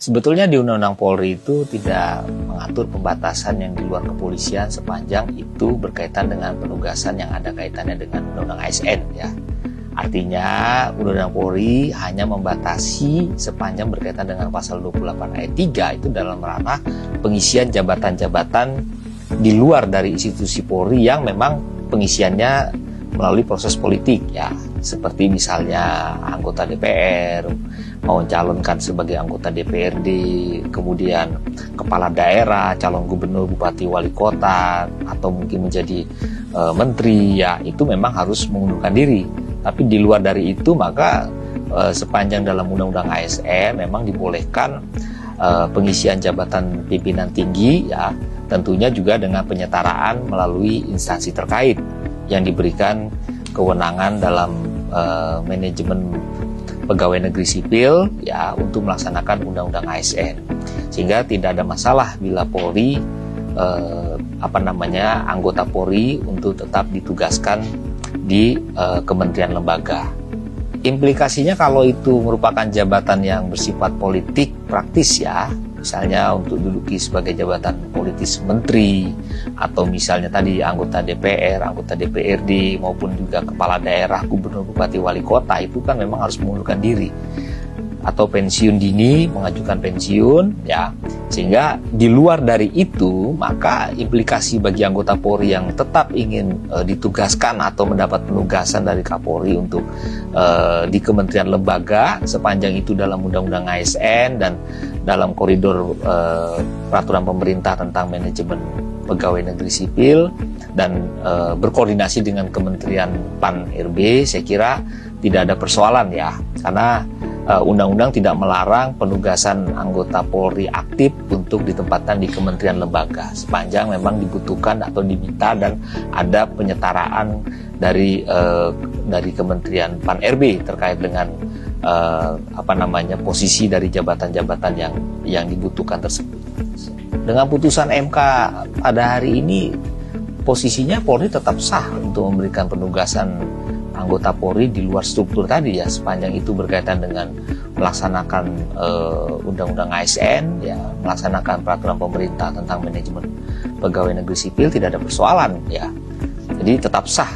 Sebetulnya di Undang-Undang Polri itu tidak mengatur pembatasan yang di luar kepolisian sepanjang itu berkaitan dengan penugasan yang ada kaitannya dengan Undang-Undang ASN ya. Artinya Undang-Undang Polri hanya membatasi sepanjang berkaitan dengan pasal 28 ayat 3 itu dalam ranah pengisian jabatan-jabatan di luar dari institusi Polri yang memang pengisiannya melalui proses politik ya, seperti misalnya anggota DPR mau calonkan sebagai anggota DPRD, kemudian kepala daerah, calon gubernur, bupati, wali kota, atau mungkin menjadi menteri ya, itu memang harus mengundurkan diri. Tapi di luar dari itu maka sepanjang dalam Undang-Undang ASN memang dibolehkan pengisian jabatan pimpinan tinggi ya, tentunya juga dengan penyetaraan melalui instansi terkait yang diberikan kewenangan dalam manajemen pegawai negeri sipil ya untuk melaksanakan Undang-Undang ASN, sehingga tidak ada masalah bila Polri anggota Polri untuk tetap ditugaskan di kementerian lembaga. Implikasinya kalau itu merupakan jabatan yang bersifat politik praktis ya, misalnya untuk duduki sebagai jabatan politis menteri, atau misalnya tadi anggota DPR, anggota DPRD, maupun juga kepala daerah, gubernur, bupati, wali kota, itu kan memang harus mengundurkan diri atau pensiun dini, mengajukan pensiun ya, sehingga di luar dari itu maka implikasi bagi anggota Polri yang tetap ingin ditugaskan atau mendapat penugasan dari Kapolri untuk di kementerian lembaga sepanjang itu dalam Undang-Undang ASN dan dalam koridor peraturan pemerintah tentang manajemen pegawai negeri sipil dan berkoordinasi dengan Kementerian PAN RB, saya kira tidak ada persoalan ya, karena undang-undang tidak melarang penugasan anggota Polri aktif untuk ditempatkan di kementerian lembaga sepanjang memang dibutuhkan atau diminta dan ada penyetaraan dari Kementerian PAN RB terkait dengan posisi dari jabatan-jabatan yang dibutuhkan tersebut. Dengan putusan MK pada hari ini posisinya Polri tetap sah untuk memberikan penugasan anggota Polri di luar struktur tadi ya, sepanjang itu berkaitan dengan melaksanakan Undang-Undang ASN ya, melaksanakan peraturan pemerintah tentang manajemen pegawai negeri sipil, tidak ada persoalan ya. Jadi tetap sah